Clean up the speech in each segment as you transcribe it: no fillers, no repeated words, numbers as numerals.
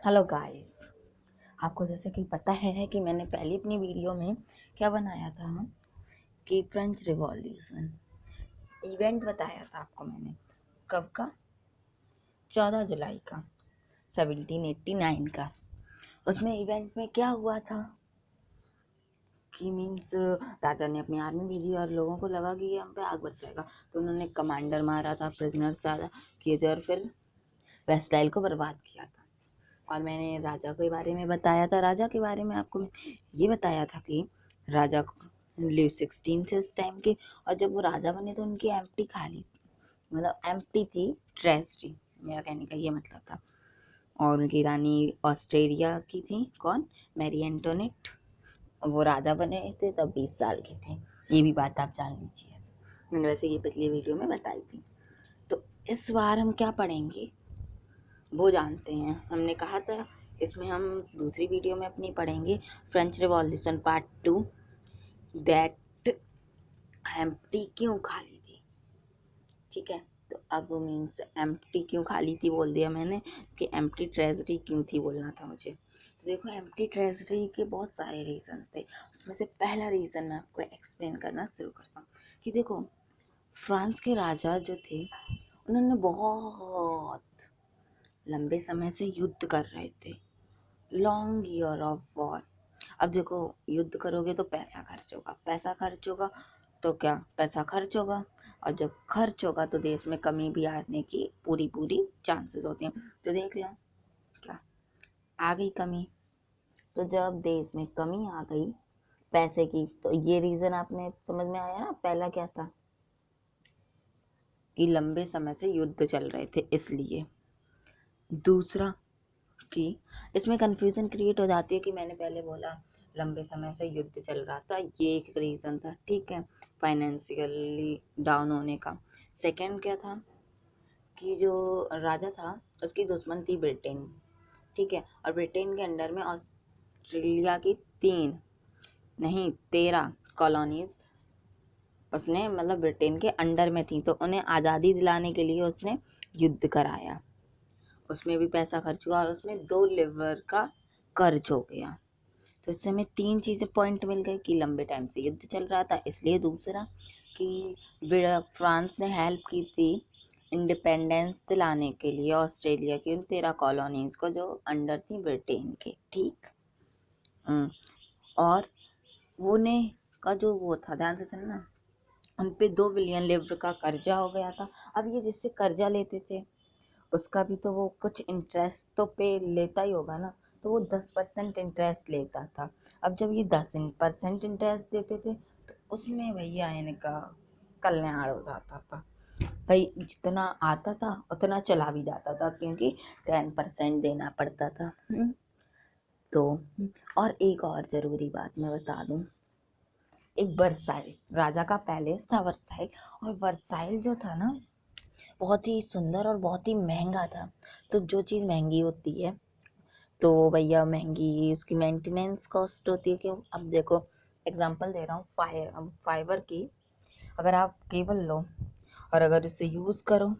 Hello guys. आपको जैसे कि पता है कि मैंने पहली अपनी वीडियो में क्या बनाया था कि फ्रेंच रिवॉल्यूशन इवेंट बताया था आपको मैंने। कब का? 14 जुलाई का 1789 का। उसमें इवेंट में क्या हुआ था कि मीन्स राजा ने अपनी आर्मी भेजी और लोगों को लगा कि ये हम पे आग बरसाएगा, तो उन्होंने कमांडर मारा था, प्रिजनर ज़्यादा किए थे और फिर वेस्टाइल को बर्बाद किया था। और मैंने राजा के बारे में बताया था। राजा के बारे में आपको मैं ये बताया था कि राजा लुई 16 थे उस टाइम के, और जब वो राजा बने तो उनकी एम्प्टी खाली थी, मतलब एम्प्टी थी ट्रेजरी, मेरा कहने का ये मतलब था। और उनकी रानी ऑस्ट्रेलिया की थी, कौन? Mary Antoinette. वो राजा बने थे तब 20 साल के थे। ये भी बात आप जान लीजिए, मैंने वैसे ये पिछली वीडियो में बताई थी। तो इस बार हम क्या पढ़ेंगे वो जानते हैं। हमने कहा था इसमें हम दूसरी वीडियो में अपनी पढ़ेंगे French revolution part 2, that empty क्यों खाली थी। ठीक है, तो अब मीन्स एम्प्टी क्यों खाली थी बोल दिया मैंने, कि एम्प्टी ट्रेजरी क्यों थी बोलना था मुझे। तो देखो, एम्प्टी ट्रेजरी के बहुत सारे रीजंस थे। उसमें से पहला रीज़न मैं आपको एक्सप्लेन करना शुरू करता हूँ कि देखो, फ्रांस के राजा जो थे उन्होंने बहुत लंबे समय से युद्ध कर रहे थे, लॉन्ग ईयर ऑफ वॉर। अब देखो, युद्ध करोगे तो पैसा खर्च होगा, पैसा खर्च होगा तो क्या, पैसा खर्च होगा, और जब खर्च होगा तो देश में कमी भी आने की पूरी पूरी चांसेस होती हैं। तो देख लो, क्या आ गई कमी। तो जब देश में कमी आ गई पैसे की, तो ये रीजन आपने समझ में आया ना। पहला क्या था कि लंबे समय से युद्ध चल रहे थे इसलिए। दूसरा कि इसमें कंफ्यूजन क्रिएट हो जाती है कि मैंने पहले बोला लंबे समय से युद्ध चल रहा था, ये एक रीज़न था, ठीक है, फाइनेंशियली डाउन होने का। सेकंड क्या था कि जो राजा था उसकी दुश्मन थी ब्रिटेन, ठीक है, और ब्रिटेन के अंडर में ऑस्ट्रेलिया की 3 नहीं 13 कॉलोनीज उसने मतलब ब्रिटेन के अंडर में थी, तो उन्हें आज़ादी दिलाने के लिए उसने युद्ध कराया। उसमें भी पैसा खर्च हुआ और उसमें 2 लिवर का कर्ज हो गया। तो इससे हमें 3 चीज़ें पॉइंट मिल गए कि लंबे टाइम से युद्ध चल रहा था इसलिए। दूसरा कि फ्रांस ने हेल्प की थी इंडिपेंडेंस दिलाने के लिए ऑस्ट्रेलिया की उन 13 कॉलोनीज को जो अंडर थी ब्रिटेन के, ठीक। और वो ने का जो वो था, ध्यान से सुनना, उन पे 2 बिलियन लिवर का कर्जा हो गया था। अब ये जिससे कर्जा लेते थे उसका भी तो वो कुछ इंटरेस्ट तो पे लेता ही होगा ना, तो वो 10% इंटरेस्ट लेता था। अब जब ये 10% इंटरेस्ट देते थे तो उसमें भैया इनका कल्याण हो जाता था। भाई जितना आता था उतना चला भी जाता था, क्योंकि 10% देना पड़ता था। तो और एक और ज़रूरी बात मैं बता दूं, एक वर्साइल राजा का पैलेस था वर्साइल, और वर्साइल जो था ना बहुत ही सुंदर और बहुत ही महंगा था। तो जो चीज़ महंगी होती है तो भैया महंगी उसकी मेंटेनेंस कॉस्ट होती है। क्यों? अब देखो, एग्जांपल दे रहा हूँ फाइबर की। अगर आप केबल लो और अगर इसे यूज़ करो,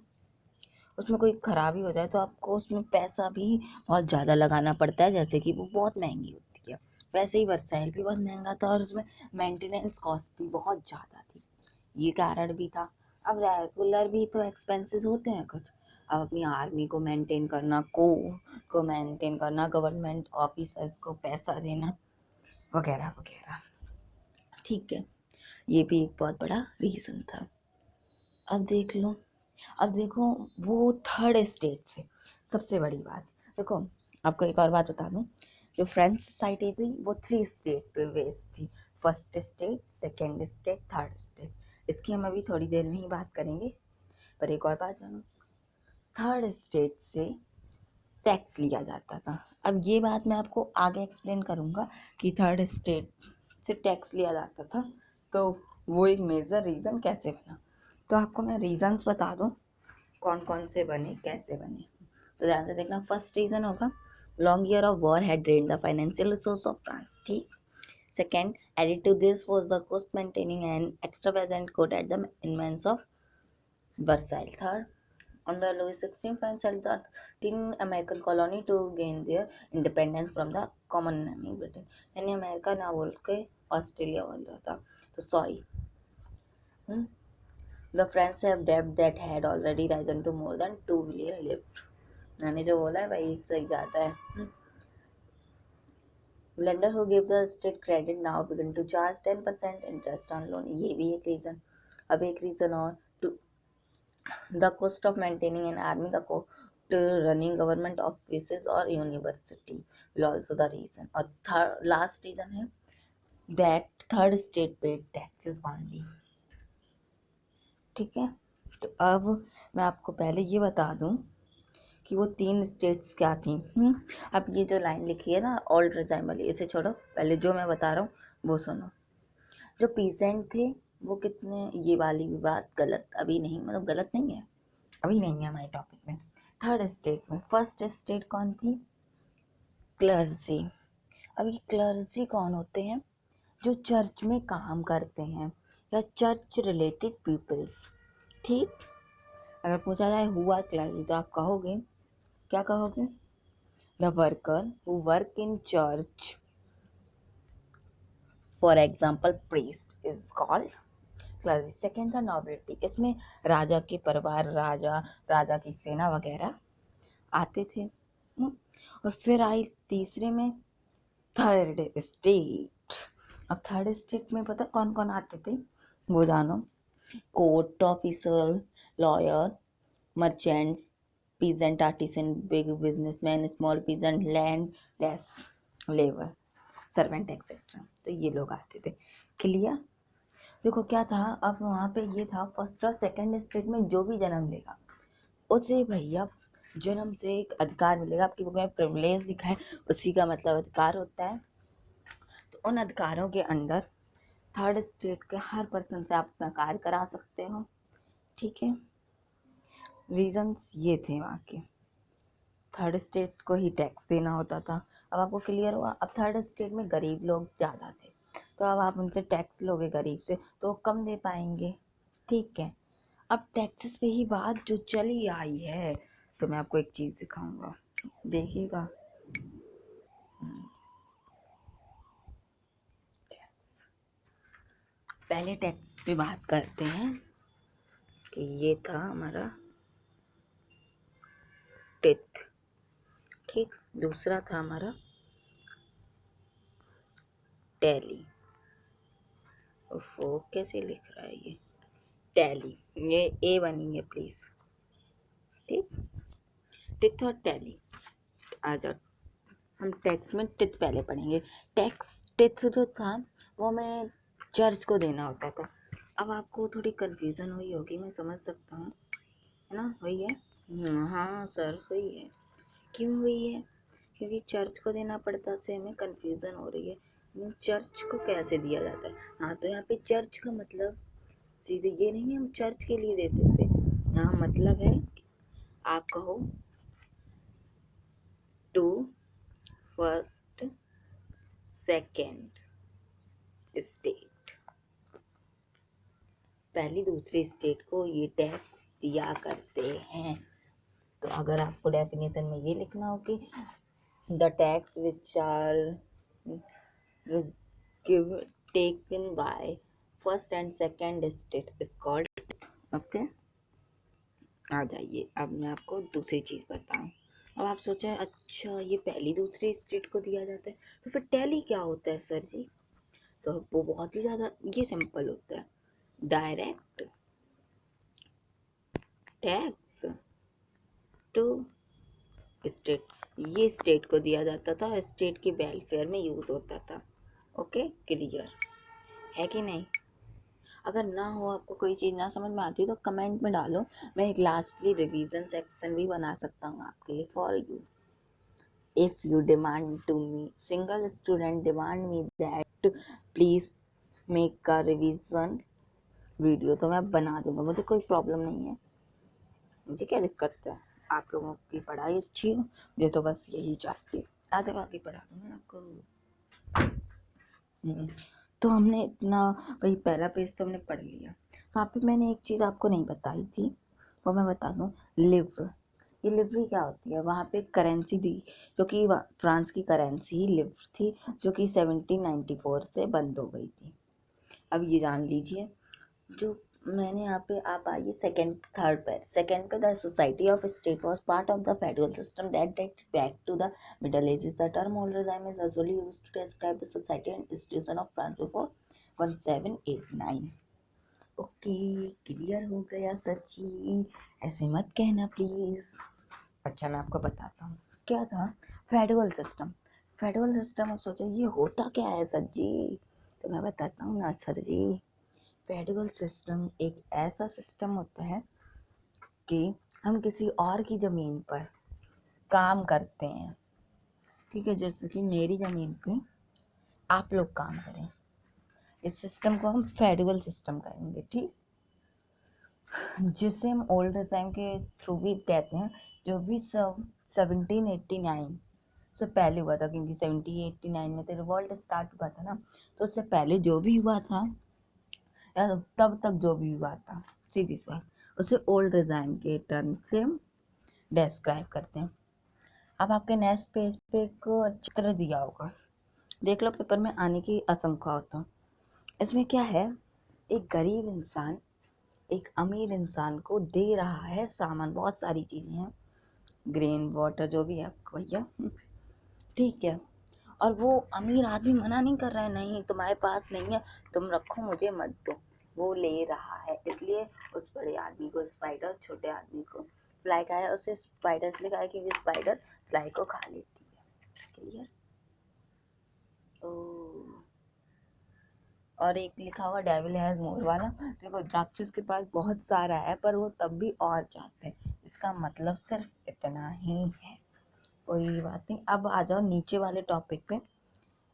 उसमें कोई खराबी हो जाए तो आपको उसमें पैसा भी बहुत ज़्यादा लगाना पड़ता है, जैसे कि वो बहुत महंगी होती है। वैसे ही वर्साइल भी बहुत महंगा था और उसमें मेंटेनेंस कॉस्ट भी बहुत ज़्यादा थी, ये कारण भी था। अब रेगुलर भी तो एक्सपेंसेस होते हैं कुछ। अब अपनी आर्मी को मेंटेन करना, को मेंटेन करना, गवर्नमेंट ऑफिसर्स को पैसा देना, वगैरह वगैरह, ठीक है, ये भी एक बहुत बड़ा रीज़न था। अब देख लो, अब देखो, वो थर्ड स्टेट से सबसे बड़ी बात देखो, आपको एक और बात बता दूं, जो फ्रेंच सोसाइटी थी वो 3 स्टेट पे बेस्ड थी। First state, second state, third state. इसकी हम अभी थोड़ी देर में ही बात करेंगे, पर एक और बात जानो, थर्ड स्टेट से टैक्स लिया जाता था। अब ये बात मैं आपको आगे एक्सप्लेन करूँगा कि थर्ड स्टेट से टैक्स लिया जाता था तो वो एक मेजर रीज़न कैसे बना। तो आपको मैं रीजंस बता दूं कौन कौन से बने, कैसे बने। तो ध्यान से देखना, फर्स्ट रीजन होगा long year of war had drained the financial resource of France, ठीक। Second, added to this was the cost maintaining an extravagant court at the inmains of Versailles. Third, under Louis XVI France held the 13 American colony to gain their independence from the common enemy Britain. यानी America ना बोल के Australia बोल रहा था, तो sorry. The French have debt that had already risen to more than 2 billion livres. मैंने जो बोला है वही सही जाता है. Lender who gave the state credit now begin to charge 10% interest on loan. ये भी एक रीजन. अब एक रीजन और, to the cost of maintaining an army, the cost running government offices or university will also the reason. और last reason है that third state paid taxes only. ठीक है, तो अब मैं आपको पहले ये बता दूं कि वो 3 स्टेट्स क्या थी. अब ये जो लाइन लिखी है ना ओल्ड रजाइम वाली, इसे छोड़ो, पहले जो मैं बता रहा हूँ वो सुनो. जो पीसेंट थे वो कितने, ये वाली भी बात गलत अभी नहीं, मतलब गलत नहीं है, अभी नहीं है हमारे टॉपिक में. थर्ड स्टेट में फर्स्ट स्टेट कौन थी? क्लर्जी. अब ये क्लर्जी कौन होते हैं? जो चर्च में काम करते हैं या चर्च रिलेटेड पीपल्स. ठीक, अगर पूछा जाए हुआ क्लर्जी तो आप कहोगे, क्या कहोगे? The worker who work in church, for example priest is called clergy. Second था नोबिलिटी. इसमें राजा के परिवार, राजा की सेना वगैरह आते थे. और फिर आई तीसरे में थर्ड स्टेट. अब थर्ड स्टेट में पता कौन कौन आते थे वो जानो. Court officer, lawyer, merchants, peasant artisan, big businessman, small peasant, land less, labour, servant etcetera. तो ये लोग आते थे. क्लियर? देखो क्या था, अब वहाँ पे ये था फर्स्ट और सेकंड स्टेट में जो भी जन्म लेगा उसे भैया जन्म से एक अधिकार मिलेगा. आपकी बुक में प्रिविलेज लिखा है, उसी का मतलब अधिकार होता है. तो उन अधिकारों के अंडर थर्ड स्टेट के हर पर्सन से आप अपना कार्य करा सकते हो. ठीक है, रीजंस ये थे वहाँ के. थर्ड स्टेट को ही टैक्स देना होता था. अब आपको क्लियर हुआ. अब थर्ड स्टेट में गरीब लोग ज़्यादा थे, तो अब आप उनसे टैक्स लोगे गरीब से तो वो कम दे पाएंगे. ठीक है, अब टैक्सेस पे ही बात जो चली आई है, तो मैं आपको एक चीज़ दिखाऊंगा, देखिएगा. पहले टैक्स पे बात करते हैं कि ये था हमारा टेथ. ठीक, दूसरा था हमारा टैली. वो कैसे लिख रहा है ये टैली, ये ए बनी है प्लीज. ठीक, टिथ और टैली. आ जाओ, हम टैक्स में टिथ पहले पढ़ेंगे. टैक्स टिथ जो था वो हमें चर्च को देना होता था. अब आपको थोड़ी कंफ्यूजन हुई होगी, मैं समझ सकता हूँ, है ना? हुई है. हाँ सर हुई है. क्यों हुई है? क्योंकि चर्च को देना पड़ता से हमें कंफ्यूजन हो रही है. चर्च को कैसे दिया जाता है? हाँ, तो यहाँ पे चर्च का मतलब सीधे ये नहीं है हम चर्च के लिए देते थे. यहाँ मतलब है आप कहो टू फर्स्ट सेकेंड स्टेट, पहली दूसरी स्टेट को ये टैक्स दिया करते हैं. तो अगर आपको डेफिनेशन में ये लिखना हो कि the tax which are taken by first and second state is called. Okay, आ जाइए. अब मैं आपको दूसरी चीज़ बताऊं. अब आप सोचे अच्छा ये पहली दूसरी स्टेट को दिया जाता है, तो फिर टैली क्या होता है सर जी? तो वो बहुत ही ज़्यादा ये सिंपल होता है. Direct tax to state. ये स्टेट को दिया जाता था, स्टेट के वेलफेयर में यूज होता था. ओके, क्लियर है कि नहीं? अगर ना हो, आपको कोई चीज़ ना समझ में आती तो कमेंट में डालो. मैं एक लास्टली रिवीजन सेक्शन भी बना सकता हूँ आपके लिए for you. If you demand to me, single student demand me that please make a revision video, तो मैं बना दूंगा. मुझे कोई प्रॉब्लम नहीं है. मुझे क्या दिक्कत है, आप लोगों की पढ़ाई अच्छी हो, मुझे तो बस यही चाहिए. आ जाओ, आगे पढ़ा दूंगा आपको. तो हमने इतना, वही पहला पेज तो हमने पढ़ लिया. वहाँ पे मैंने एक चीज़ आपको नहीं बताई थी वो मैं बता दूँ। लिव्र, ये लिव्र क्या होती है? वहाँ पे करेंसी थी जो कि फ्रांस की करेंसी ही लिव्र थी, जो कि 1794 से बंद हो गई थी। अब ये जान लीजिए। जो मैंने यहाँ पे, आप आइए सेकंड थर्ड पे, सेकंड पे, the society of state was part of the federal system that date back to the middle ages. The term old regime is usually used to describe the society and institution of France before 1789। Okay, clear हो गया सच्ची? ऐसे मत कहना please. अच्छा, मैं आपको बताता हूँ क्या था फेडरल सिस्टम। फेडरल सिस्टम, अब सोचो ये होता क्या है सर जी? तो मैं बताता हूँ ना सर जी। फेडरल सिस्टम एक ऐसा सिस्टम होता है कि हम किसी और की ज़मीन पर काम करते हैं। ठीक है, जैसे कि मेरी ज़मीन पे आप लोग काम करें, इस सिस्टम को हम फेडरल सिस्टम कहेंगे। ठीक, जिसे हम ओल्ड टाइम के थ्रू भी कहते हैं। जो भी सब 1789 से पहले हुआ था, क्योंकि 1789 में तो रिवॉल्ट स्टार्ट हुआ था ना, तो उससे पहले जो भी हुआ था या तब तक जो भी हुआ था, सीधी सी बात, उसे ओल्ड रिजाइम के टर्म से हम डिस्क्राइब करते हैं। अब आपके नेक्स्ट पेज पे एक चित्र दिया होगा, देख लो, पेपर में आने की आशंका होता। इसमें क्या है? एक गरीब इंसान एक अमीर इंसान को दे रहा है सामान, बहुत सारी चीजें हैं, ग्रेन वाटर जो भी है आपको भैया, ठीक है। और वो अमीर आदमी मना नहीं कर रहा है, नहीं तुम्हारे पास नहीं है, तुम रखो, मुझे मत दो। वो ले रहा है, इसलिए उस बड़े आदमी को स्पाइडर, छोटे आदमी को फ्लाई खाया। उसे स्पाइडर इसलिए खाया क्योंकि स्पाइडर फ्लाई को खा लेती है। क्लियर? ओ, और एक लिखा होगा डेविल हैज मोर वाला। देखो, राक्षस के पास बहुत सारा है पर वो तब भी और चाहते हैं। इसका मतलब सिर्फ इतना ही है, कोई बात नहीं। अब आ जाओ नीचे वाले टॉपिक पे,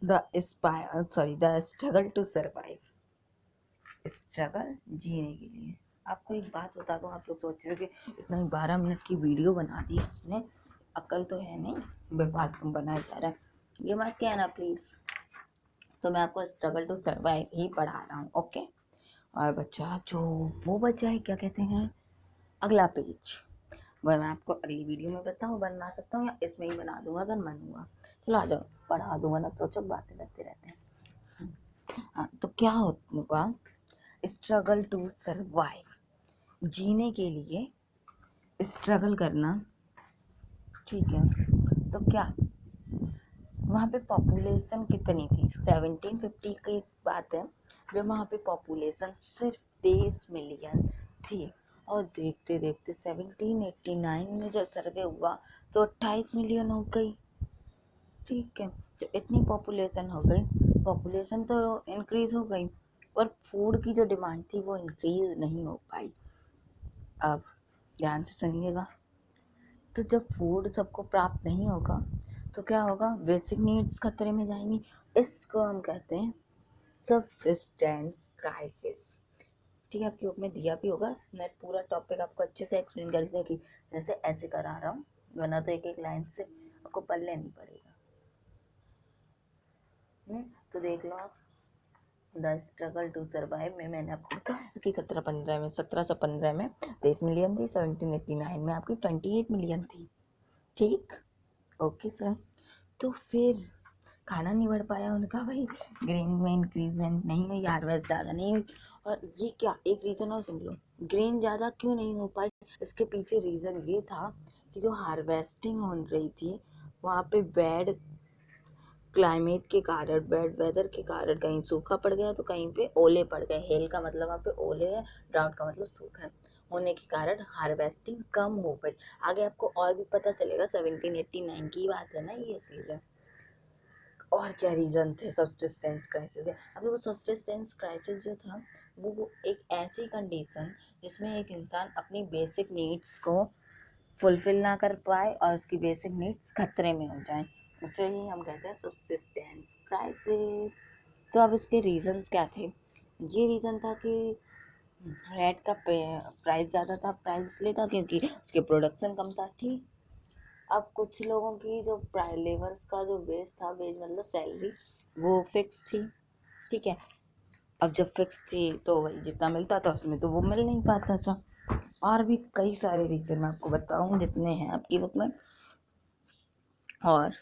the struggle to survive, struggle जीने के लिए। आपको एक बात बता दूं, आप लोग सोच रहे हो कि इतना 12 मिनट की वीडियो बना दी इसने, अकल तो है नहीं, बेफालतू तुम बनाया जा रहा है, ये मत कहना प्लीज। तो मैं आपको स्ट्रगल टू सर्वाइव ही पढ़ा रहा हूँ, ओके। और बच्चा जो वो बच्चा है, क्या कहते हैं, अगला पेज, वह मैं आपको अगली वीडियो में बना सकता हूँ या इसमें ही बना दूंगा अगर मन हुआ। चलो आ जाओ, पढ़ा दूंगा ना, सोचो बातें करते रहते हैं। हाँ, तो क्या होगा? स्ट्रगल टू सर्वाइव, जीने के लिए स्ट्रगल करना, ठीक है। तो क्या वहाँ पे पॉपुलेशन कितनी थी? 1750 की बात है, जब वहाँ पे पॉपुलेशन सिर्फ 23 मिलियन थी। और देखते देखते 1789 में जब सर्वे हुआ तो 28 मिलियन हो गई। ठीक है, तो इतनी पॉपुलेशन हो गई, पॉपुलेशन तो इंक्रीज हो गई, पर फूड की जो डिमांड थी वो इंक्रीज नहीं हो पाई। अब ध्यान से सुनिएगा, तो जब फूड सबको प्राप्त नहीं होगा तो क्या होगा? बेसिक नीड्स खतरे में जाएंगी। इसको हम कहते हैं सब्सिस्टेंस क्राइसिस। ठीक है, आपकी बुक में दिया भी होगा, मैं पूरा टॉपिक आपको अच्छे से एक्सप्लेन कर दिया कि जैसे ऐसे करा रहा हूँ, वरना तो एक एक लाइन से आपको पढ़ लेनी पड़ेगा। तो देख लो आप, द स्ट्रगल टू सर्वाइव में मैंने आपको बताया कि 1715 में 23 मिलियन थी, 1789 में आपकी 28 मिलियन थी। ठीक, ओके सर। तो फिर खाना नहीं बढ़ पाया उनका भाई, ग्रेन में इंक्रीजमेंट नहीं हुई, हार्वेस्ट ज़्यादा नहीं हुई। और ये क्या, एक रीज़न और सुन लो, ग्रेन ज़्यादा क्यों नहीं हो पाई? इसके पीछे रीज़न ये था कि जो हार्वेस्टिंग हो रही थी वहाँ पे बैड क्लाइमेट के कारण, बैड वेदर के कारण कहीं सूखा पड़ गया तो कहीं पे ओले पड़ गए। हेल का मतलब वहाँ पे ओले है, ड्राउट का मतलब सूखा है, होने के कारण हार्वेस्टिंग कम हो गई। आगे आपको और भी पता चलेगा, 1789 की बात है ना ये, इसलिए। और क्या रीज़न थे सब्सिस्टेंस क्राइसिस के? अभी वो सब्सिस्टेंस क्राइसिस जो था वो एक ऐसी कंडीशन जिसमें एक इंसान अपनी बेसिक नीड्स को फुलफिल ना कर पाए और उसकी बेसिक नीड्स खतरे में हो जाएं, उसे ही हम कहते हैं सब्सिस्टेंस क्राइसिस। तो अब इसके रीजंस क्या थे? ये रीज़न था कि ब्रेड का प्राइस ज़्यादा था, प्राइस इसलिए था क्योंकि उसके प्रोडक्शन कम था। ठीक, अब कुछ लोगों की जो लेबर्स का जो बेस था, बेस मतलब सैलरी, वो फिक्स थी। ठीक है, अब जब फिक्स थी तो वही जितना मिलता था उसमें तो वो मिल नहीं पाता था। और भी कई सारे रीजन मैं आपको बताऊं जितने हैं आपकी बुक में। और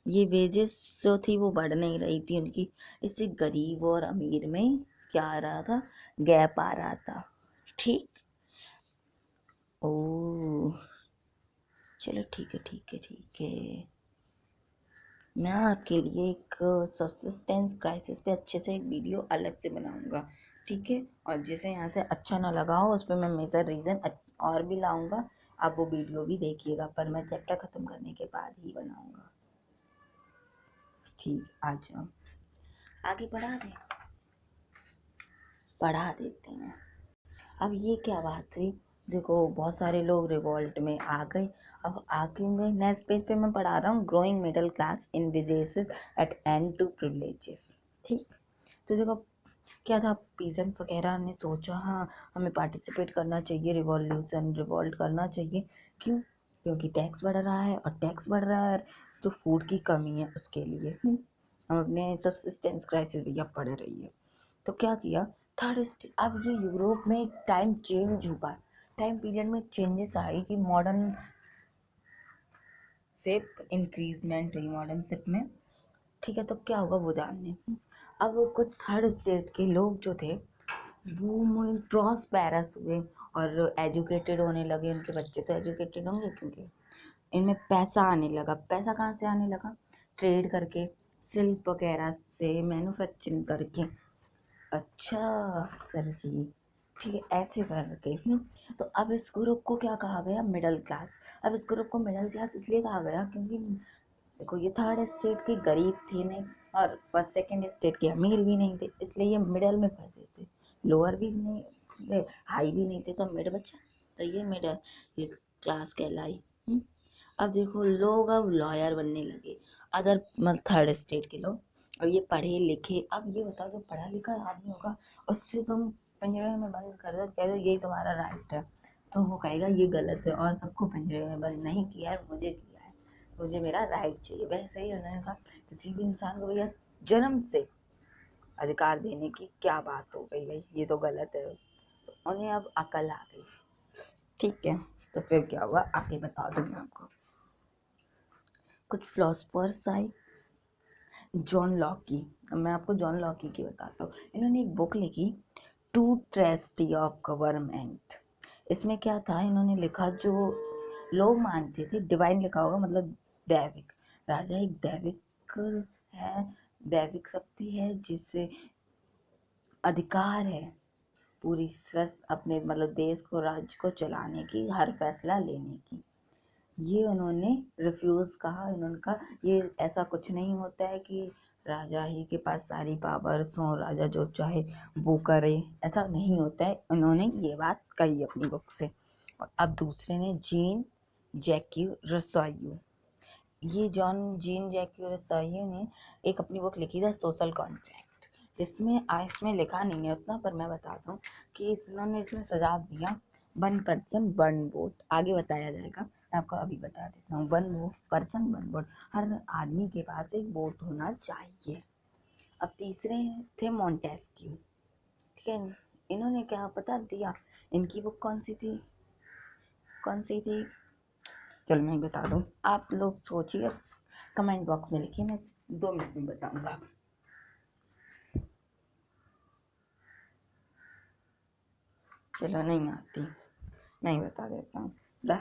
ये वेजेस जो थी वो बढ़ नहीं रही थी उनकी, इससे गरीब और अमीर में क्या आ रहा था, गैप आ रहा था। ठीक। ओ चलो ठीक है ठीक है ठीक है। मैं आपके लिए एक सब्सिस्टेंस क्राइसिस पे अच्छे से एक वीडियो अलग से बनाऊंगा, ठीक है। और जिसे यहाँ से अच्छा ना लगा हो उस पर मैं मेजर रीज़न और भी लाऊंगा, आप वो वीडियो भी देखिएगा, पर मैं चैप्टर ख़त्म करने के बाद ही बनाऊंगा। ठीक, आ जाओ आगे बढ़ा देते हैं। अब ये क्या बात हुई, देखो बहुत सारे लोग रिवॉल्ट में आ गए। अब आगे में नेक्स्ट पेज पे मैं पढ़ा रहा हूँ, growing middle class envisages at end to privileges. ठीक। तो देखो क्या था, पीजेंट वगैरह ने सोचा हाँ हमें पार्टिसिपेट करना चाहिए, रिवॉल्यूशन रिवॉल्ट करना चाहिए। क्यों? क्योंकि टैक्स बढ़ रहा है, और टैक्स बढ़ रहा है तो फूड की कमी है उसके लिए। हम अपने सब्सिस्टेंस क्राइसिस भैया पड़ रही है। तो क्या किया, थर्ड स्टेज। अब ये यूरोप में टाइम चेंज हुआ, टाइम पीरियड में चेंजेस आई कि मॉडर्न शिप इंक्रीजमेंट हुई मॉडर्न शिप में। ठीक है, तो क्या होगा वो जानने। अब कुछ थर्ड स्टेट के लोग जो थे वो प्रॉस्पेरस हुए और एजुकेटेड होने लगे, उनके बच्चे तो एजुकेटेड होंगे क्योंकि इनमें पैसा आने लगा। पैसा कहाँ से आने लगा, ट्रेड करके, सिल्क वगैरह से मैन्युफैक्चरिंग करके। अच्छा सर जी, ठीक है, ऐसे करके। तो अब इस ग्रुप को क्या कहा गया, मिडिल क्लास। अब इस ग्रुप को मिडिल क्लास इसलिए कहा गया क्योंकि देखो ये थर्ड स्टेट के गरीब थे नहीं, और फर्स्ट सेकंड स्टेट के अमीर भी नहीं थे, इसलिए ये मिडल में फंसे थे। लोअर भी नहीं, हाई भी नहीं थे, तो मिड बचा, तो ये मिडल, ये क्लास कहलाई। अब देखो लोग अब लॉयर बनने लगे, अदर मतलब थर्ड स्टेट के लोग। और ये पढ़े लिखे, अब ये बताओ जो पढ़ा लिखा आदमी होगा उससे तुम पिंजरे में बंद कर दो, कह दो यही तुम्हारा राइट है, तो वो कहेगा ये गलत है, और सबको पिंजरे में बंद नहीं किया है, मुझे किया है, मुझे मेरा राइट चाहिए। वैसे ही उन्होंने कहा किसी भी इंसान को भैया जन्म से अधिकार देने की क्या बात हो गई, भाई ये तो गलत है। तो उन्हें अब अकल आ गई, ठीक है। तो फिर क्या हुआ आगे बता दूँ मैं आपको। कुछ फिलोसफर्स आए, जॉन लॉकी। अब मैं आपको जॉन लॉकी की बताता हूँ। इन्होंने एक बुक लिखी, टू ट्रेस्टी ऑफ गवर्नमेंट। इसमें क्या था, इन्होंने लिखा जो लोग मानते थे डिवाइन, लिखा होगा मतलब दैविक, राजा एक दैविक है, दैविक शक्ति है जिससे अधिकार है पूरी अपने मतलब देश को, राज्य को चलाने की, हर फैसला लेने की। ये उन्होंने रिफ्यूज़ कहा। इन्होंने कहा ये ऐसा कुछ नहीं होता है कि राजा ही के पास सारी पावर्स हों, राजा जो चाहे वो करे, ऐसा नहीं होता है। उन्होंने ये बात कही अपनी बुक से। और अब दूसरे ने जीन जैक्यू रसोइयो, ये जीन जैक्यू रसोइयो ने एक अपनी बुक लिखी था, सोशल कॉन्ट्रैक्ट। इसमें लिखा नहीं है उतना, पर मैं बताता हूँ कि इन्होंने इसमें सुझाव दिया, वन पर्सन वन वोट। आगे बताया जाएगा, मैं आपको अभी बता देता हूँ। वन पर्सन वन वोट, हर आदमी के पास एक वोट होना चाहिए। अब तीसरे थे मॉन्टेस्क्यू, ठीक है। इन्होंने क्या बता दिया, इनकी बुक कौन सी थी, चल मैं बता दूँ, आप लोग सोचिए, कमेंट बॉक्स में लिखिए, मैं 2 मिनट में बताऊंगा। चलो नहीं आती, नहीं बता देता हूँ। The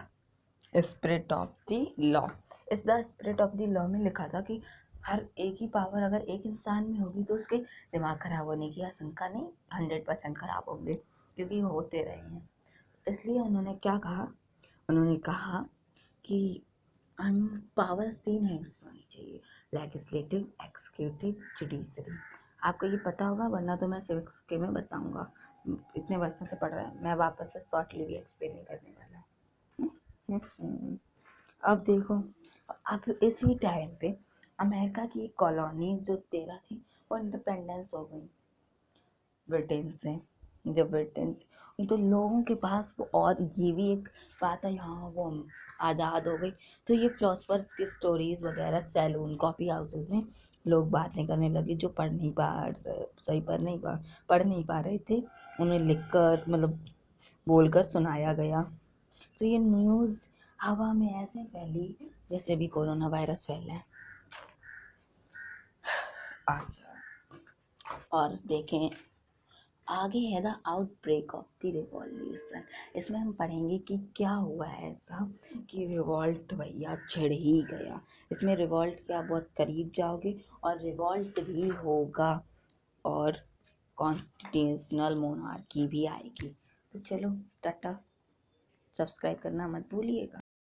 spirit of the law. इस the spirit of the law में लिखा था कि हर एक ही पावर अगर एक इंसान में होगी तो उसके दिमाग खराब होने की आशंका नहीं, 100% खराब होंगे, क्योंकि होते रहे हैं। इसलिए उन्होंने क्या कहा, उन्होंने कहा कि हम पावर्स 3 हैंड्स में होनी चाहिए, लेजिस्लेटिव, एक्सिक्यूटिव, जुडिशरी। आपको ये पता होगा, वरना तो मैं सिविक्स के में बताऊंगा, इतने वर्षों से पढ़ रहा है, मैं वापस से शॉर्टली भी एक्सप्लेन नहीं करने वाला। अब देखो, अब इसी टाइम पे अमेरिका की कॉलोनी जो 13 थी वो इंडिपेंडेंस हो गई ब्रिटेन से। जब ब्रिटेन से, तो लोगों के पास वो, और ये भी एक बात है यहाँ वो आज़ाद हो गई, तो ये फिलोसफर्स की स्टोरीज वगैरह सैलून कॉफ़ी हाउसेस में लोग बातें करने लगे, जो पढ़ नहीं पा रहे थे, उन्हें लिख कर मतलब बोलकर सुनाया गया। तो ये न्यूज़ हवा में ऐसे फैली जैसे भी कोरोना वायरस फैला है। और देखें आगे है the outbreak of the revolution. इसमें हम पढ़ेंगे कि क्या हुआ है ऐसा कि रिवॉल्ट भैया छिड़ ही गया। इसमें रिवॉल्ट के आप बहुत करीब जाओगे और रिवॉल्ट भी होगा और कॉन्स्टिट्यूशनल मोनार्की भी आएगी। तो चलो टाटा, सब्सक्राइब करना मत भूलिएगा।